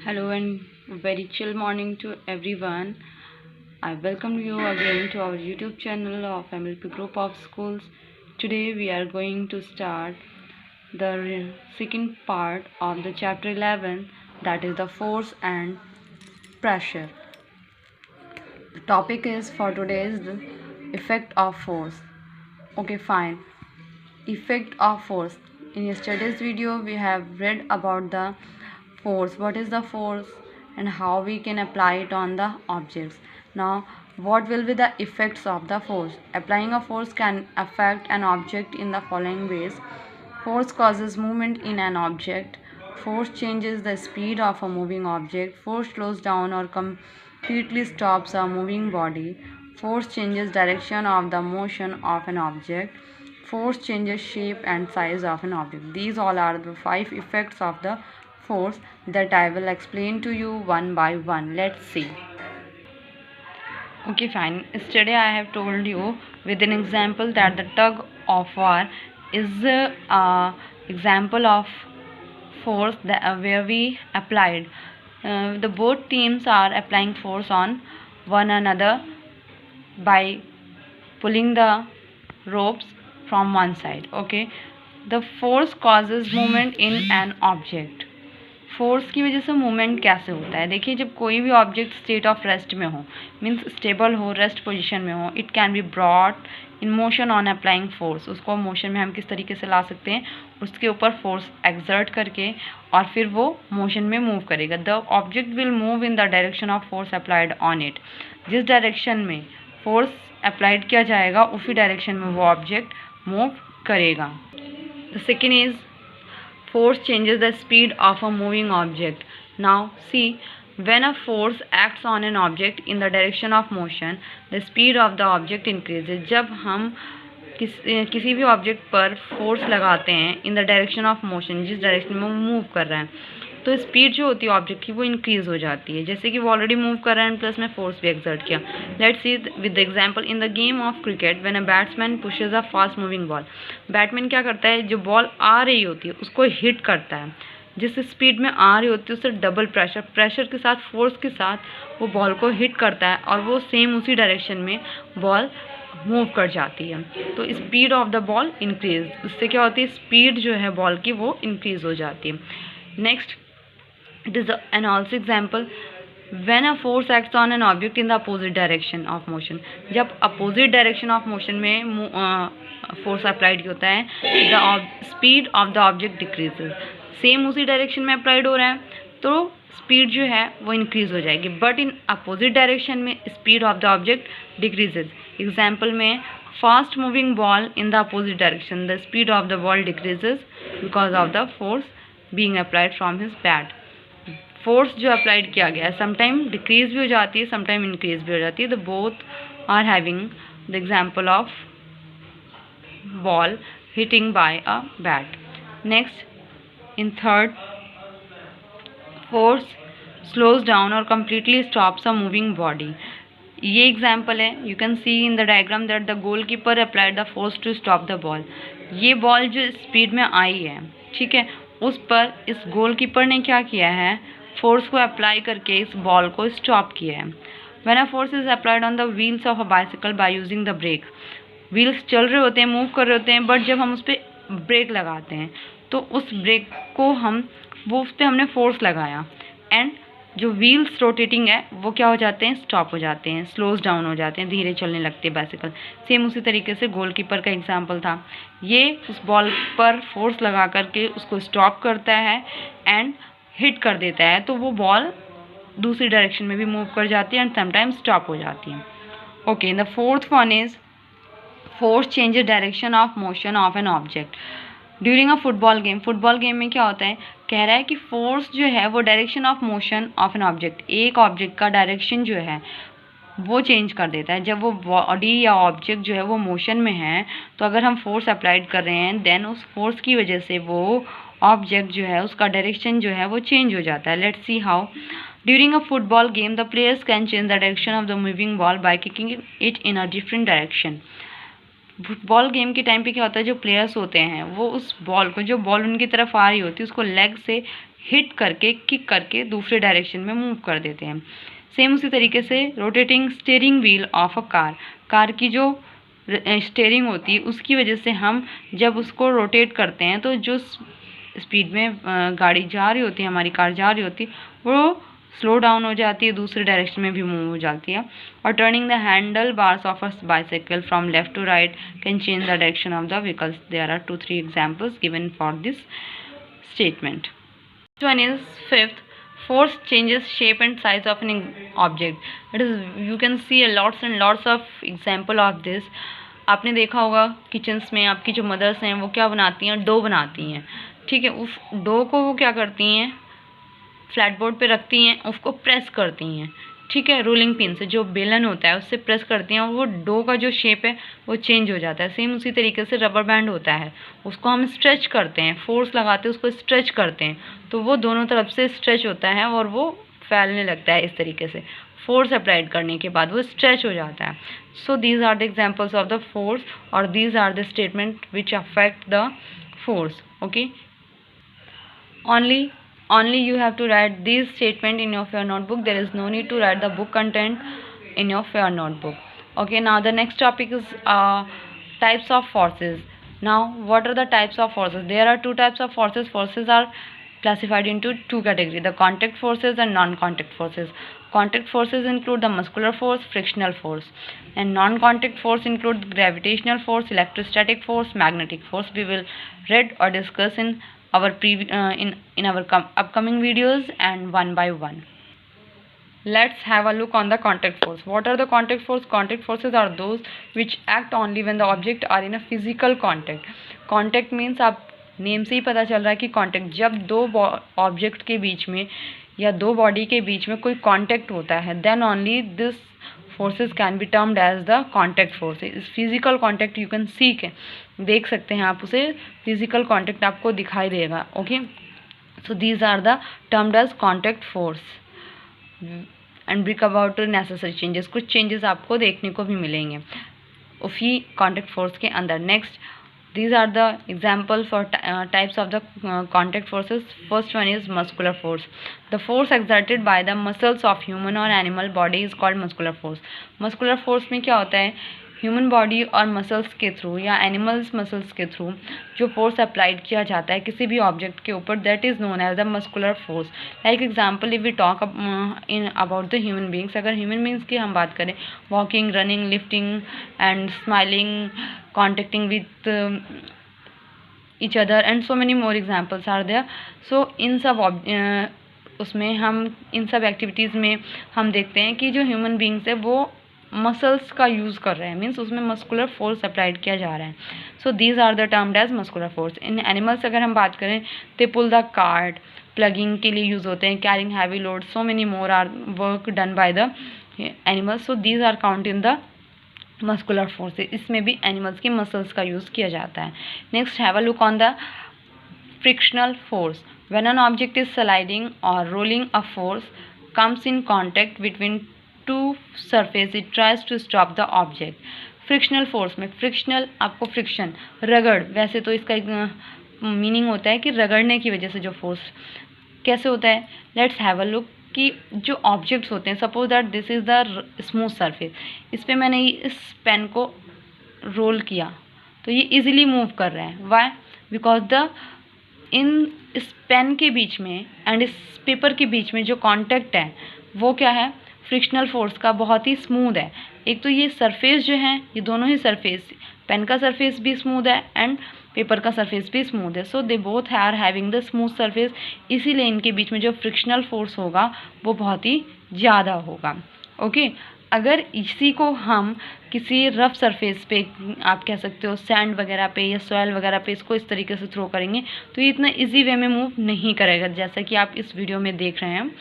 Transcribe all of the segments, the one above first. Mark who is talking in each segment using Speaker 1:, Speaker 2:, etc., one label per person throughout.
Speaker 1: Hello and very chill morning to everyone. I welcome you again to our YouTube channel of MLP Group of Schools. Today we are going to start the second part of the chapter 11, that is the force and pressure. The topic is for today is the effect of force. Okay, fine. Effect of force. In yesterday's video we have read about the force, what is the force and how we can apply it on the objects. Now what will be the effects of the force? Applying a force can affect an object in the following ways. Force causes movement in an object. Force changes the speed of a moving object. Force slows down or completely stops a moving body. Force changes direction of the motion of an object. Force changes shape and size of an object. These all are the 5 effects of the force that I will explain to you one by one. Let's see. Okay, fine. Yesterday I have told you with an example that the tug of war is a example of force that, where we applied. The both teams are applying force on one another by pulling the ropes from one side. Okay, the force causes movement in an object. Force की वजह से movement कैसे होता है? देखिए, जब कोई भी ऑब्जेक्ट स्टेट ऑफ रेस्ट में हो, मीन्स स्टेबल हो, रेस्ट पोजीशन में हो, it can be brought in motion on applying force. उसको मोशन में हम किस तरीके से ला सकते हैं? उसके ऊपर फोर्स एक्सर्ट करके और फिर वो मोशन में मूव करेगा. The object will move in the direction of force applied on it. जिस डायरेक्शन में फोर्स अप्लाइड किया जाएगा उसी डायरेक्शन में वो ऑब्जेक्ट मूव करेगा. The second is force changes the speed of a moving object. Now see, when a force acts on an object in the direction of motion, the speed of the object increases. जब हम किसी भी object पर force लगाते हैं in the direction of motion, जिस direction में वो मूव कर रहा है, तो स्पीड जो होती है ऑब्जेक्ट की वो इंक्रीज़ हो जाती है. जैसे कि वो ऑलरेडी मूव कर रहा है प्लस में फोर्स भी एक्सर्ट किया. Let's see with the example in the game of cricket when a batsman pushes a fast moving ball. Batsman क्या करता है? जो बॉल आ रही होती है उसको हिट करता है. जिस स्पीड में आ रही होती है उससे डबल प्रेशर के साथ, फोर्स के साथ वो बॉल को हिट करता है और वो सेम उसी डायरेक्शन में बॉल मूव कर जाती है. तो speed of the ball increase. उससे क्या होती है? स्पीड जो है बॉल की वो इंक्रीज हो जाती है. Next, it is an also example when a force acts on an object in the opposite direction of motion. जब opposite direction of motion में force applied होता है, the speed of the object decreases. Same उसी direction में applied हो रहा है तो स्पीड जो है वो इंक्रीज हो जाएगी, बट इन अपोजिट डायरेक्शन में speed of the object decreases. Example में fast moving ball in the opposite direction, the speed of the ball decreases because of the force being applied from his bat. Force जो applied किया गया है sometime decrease भी हो जाती है, sometime increase भी हो जाती है. The both are having the example of ball hitting by a bat. Next, in third, force slows down और completely stops a moving body. ये एग्जाम्पल है. You can see in the diagram that the goal keeper applied the force to stop the ball. ये ball जो speed में आई है, ठीक है, उस पर इस गोल कीपर ने क्या किया है? फोर्स को अप्लाई करके इस बॉल को स्टॉप किया है. When a force is applied on the wheels of a bicycle by using the brake. Wheels चल रहे होते हैं, मूव कर रहे होते हैं, बट जब हम उस पर ब्रेक लगाते हैं तो उस ब्रेक को उस पर हमने फोर्स लगाया एंड जो व्हील्स रोटेटिंग है वो क्या हो जाते हैं? स्टॉप हो जाते हैं, स्लोज डाउन हो जाते हैं, धीरे चलने लगते हैं बाइसिकल. सेम उसी तरीके से गोलकीपर का एग्जांपल था. ये उस बॉल पर फोर्स लगा करके उसको स्टॉप करता है एंड हिट कर देता है, तो वो बॉल दूसरी डायरेक्शन में भी मूव कर जाती है एंड समटाइम स्टॉप हो जाती है. Okay, the fourth one is force changes direction of motion of an object during a football game. Football game में क्या होता है? कह रहा है कि फोर्स जो है वो direction of motion of an object, एक ऑब्जेक्ट का डायरेक्शन जो है वो चेंज कर देता है. जब वो बॉडी या ऑब्जेक्ट जो है वो मोशन में है तो अगर हम फोर्स अप्लाइड कर रहे हैं देन उस फोर्स की वजह से वो ऑब्जेक्ट जो है उसका डायरेक्शन जो है वो चेंज हो जाता है. Let's see how. During a football game the players can change the direction of the moving ball by kicking it in a different direction. Football game के टाइम पे क्या होता है? जो प्लेयर्स होते हैं वो उस बॉल को, जो बॉल उनकी तरफ आ रही होती है, उसको लेग से हिट करके, किक करके दूसरे डायरेक्शन में मूव कर देते हैं। सेम उसी तरीके से rotating steering wheel of a car की जो स्टीयरिंग होती है उसकी वजह से हम जब उसको रोटेट करते हैं तो जो स्पीड में गाड़ी जा रही होती है, हमारी कार जा रही होती है, वो स्लो डाउन हो जाती है, दूसरे डायरेक्शन में भी मूव हो जाती है। और turning the handle bars of a bicycle from left to right can change the direction of the vehicles. There are 2-3 examples given for this statement. One is fifth, force changes shape and size of an object. It is, you can see a lots and lots of example of this. आपने देखा होगा kitchens में आपकी जो mother's हैं वो क्या बनाती हैं, डो बनाती हैं, ठीक है। उस डो को वो क्या करती हैं, फ्लैट बोर्ड पे रखती हैं, उसको प्रेस करती हैं, ठीक है, रोलिंग पिन से, जो बेलन होता है उससे प्रेस करती हैं और वो डो का जो शेप है वो चेंज हो जाता है। सेम उसी तरीके से रबर बैंड होता है, उसको हम स्ट्रेच करते हैं, फोर्स लगाते हैं, उसको स्ट्रेच करते हैं तो वो दोनों तरफ से स्ट्रेच होता है और वो फैलने लगता है। इस तरीके से फोर्स अप्लाइड करने के बाद वो स्ट्रेच हो जाता है। So these are the examples of the force और these are the statement which affect the force. Okay, only you have to write these statement in your notebook. There is no need to write the book content in your notebook. Okay, now the next topic is types of forces. Now what are the types of forces? There are two types of forces. Forces are classified into two categories: the contact forces and non-contact forces. Contact forces include the muscular force, frictional force, and non-contact force include gravitational force, electrostatic force, magnetic force. We will read or discuss in our in our upcoming videos and one by one. Let's have a look on the contact force. What are the contact force? Contact forces are those which act only when the object are in a physical contact. Contact means आप name से ही पता चल रहा है कि contact, जब दो object के बीच में या दो बॉडी के बीच में कोई कांटेक्ट होता है, then only this forces can be termed as the contact force. इस physical contact you can see के देख सकते हैं आप उसे, physical contact आपको दिखाई देगा। Okay, so these are the termed as contact force and brief about necessary changes. कुछ changes आपको देखने को भी मिलेंगे उसी contact force के अंदर। Next, these are the examples for types of the contact forces. First one is muscular force. The force exerted by the muscles of human or animal body is called muscular force. Muscular force में क्या होता है, human body और muscles के through या animals muscles के through जो force applied किया जाता है किसी भी ऑब्जेक्ट के ऊपर, that is known as the muscular force. Like example, if we talk in about the human beings, अगर ह्यूमन बींग्स की हम बात करें, walking, running, lifting and smiling, contacting with each other and so many more examples are there. So इन सब उसमें हम इन सब activities में हम देखते हैं कि जो ह्यूमन बींग्स है वो मसल्स का यूज़ कर रहे हैं, मीन्स उसमें मस्कुलर फोर्स अप्लाइड किया जा रहा है। So these are the termed as muscular force. In animals अगर हम बात करें, they pull the cart, ploughing के लिए यूज़ होते हैं, carrying heavy load, so many more are work done by the animals. So these are count in the muscular force. इसमें भी एनिमल्स की मसल्स का यूज़ किया जाता है। Next, have a look on the frictional force. When an object is sliding or rolling, a force comes in contact between two surfaces. It tries to stop the object. Frictional force में, frictional आपको friction, रगड़, वैसे तो इसका meaning होता है कि रगड़ने की वजह से जो फोर्स कैसे होता है। लेट्स हैव अ लुक कि जो ऑब्जेक्ट्स होते हैं, suppose that this is the smooth surface, इस पर मैंने इस पेन को रोल किया तो ये इजीली मूव कर रहे हैं। वाई? बिकॉज द इस पेन के बीच में एंड इस पेपर के बीच में जो कांटेक्ट है वो क्या है, फ्रिक्शनल फोर्स का, बहुत ही स्मूथ है। एक तो ये सरफेस जो है, ये दोनों ही सरफेस, पेन का सरफेस भी स्मूथ है एंड पेपर का सरफेस भी स्मूथ है। So they both are having the smooth surface, इसीलिए इनके बीच में जो फ्रिक्शनल फोर्स होगा वो बहुत ही ज़्यादा होगा। ओके, अगर इसी को हम किसी रफ सरफेस पे, आप कह सकते हो सैंड वगैरह पे या सॉयल वगैरह पे, इसको इस तरीके से थ्रो करेंगे तो ये इतना इजी वे में मूव नहीं करेगा, जैसा कि आप इस वीडियो में देख रहे हैं,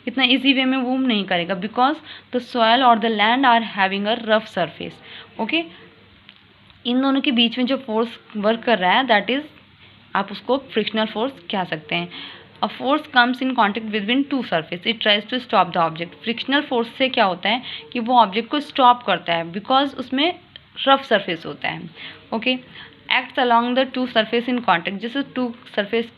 Speaker 1: इतना इजी वे में मूव नहीं करेगा, बिकॉज द सॉयल और the land are having a rough surface. Okay, इन दोनों के बीच में जो फोर्स वर्क कर रहा है, दैट इज़, आप उसको फ्रिक्शनल फोर्स कह सकते हैं। A force comes in contact between two surface, it tries to stop the object. Frictional force से क्या होता है कि वो ऑब्जेक्ट को स्टॉप करता है, बिकॉज उसमें रफ सरफेस होता है। Okay, acts along the two surface in contact, जैसे टू सरफेस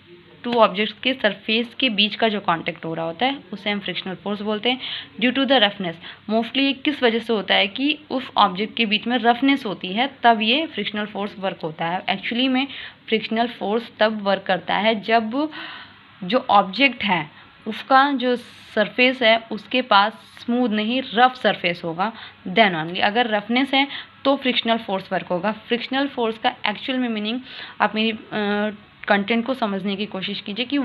Speaker 1: टू ऑब्जेक्ट्स के सरफेस के बीच का जो कांटेक्ट हो रहा होता है उसे हम फ्रिक्शनल फोर्स बोलते हैं। Due to the roughness, mostly किस वजह से होता है कि उस ऑब्जेक्ट के बीच में रफनेस होती है, तब ये फ्रिक्शनल फोर्स वर्क होता है। एक्चुअली में फ्रिक्शनल फोर्स तब वर्क करता है जब जो ऑब्जेक्ट है उसका जो सरफेस है उसके पास स्मूथ नहीं रफ सरफेस होगा, देन ओनली। अगर रफनेस है तो फ्रिक्शनल फोर्स वर्क होगा। फ्रिक्शनल फोर्स का एक्चुअल में मीनिंग आप मेरी कंटेंट को समझने की कोशिश कीजिए कि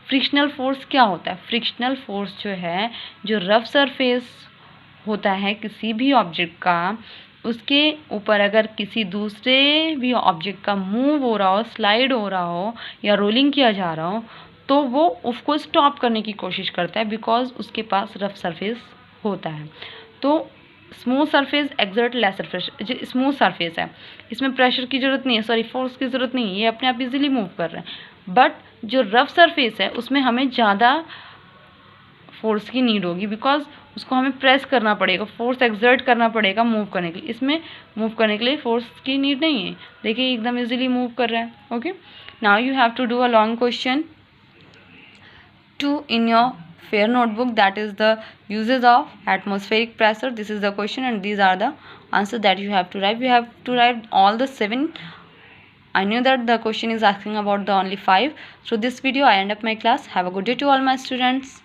Speaker 1: फ्रिक्शनल फोर्स क्या होता है। फ्रिक्शनल फोर्स जो है, जो रफ सरफेस होता है किसी भी ऑब्जेक्ट का, उसके ऊपर अगर किसी दूसरे भी ऑब्जेक्ट का मूव हो रहा हो, स्लाइड हो रहा हो या रोलिंग किया जा रहा हो, तो वो उसको स्टॉप करने की कोशिश करता है बिकॉज उसके पास रफ सरफेस होता है। तो smooth surface exert lesser pressure. जो स्मूथ सरफेस है इसमें प्रेशर की ज़रूरत नहीं है, सॉरी फोर्स की ज़रूरत नहीं है, ये अपने आप इजीली मूव कर रहे हैं। बट जो रफ सरफेस है उसमें हमें ज़्यादा फोर्स की नीड होगी बिकॉज उसको हमें प्रेस करना पड़ेगा, फोर्स एक्सर्ट करना पड़ेगा मूव करने के लिए। इसमें मूव करने के लिए फोर्स की नीड नहीं है, देखिए एकदम इजीली मूव कर रहा है। Okay, now you have to do a long question 2 in your fair notebook, that is the uses of atmospheric pressure. This is the question and these are the answers that you have to write. You have to write all the 7. I knew that the question is asking about the only 5. Through this video I end up my class. Have a good day to all my students.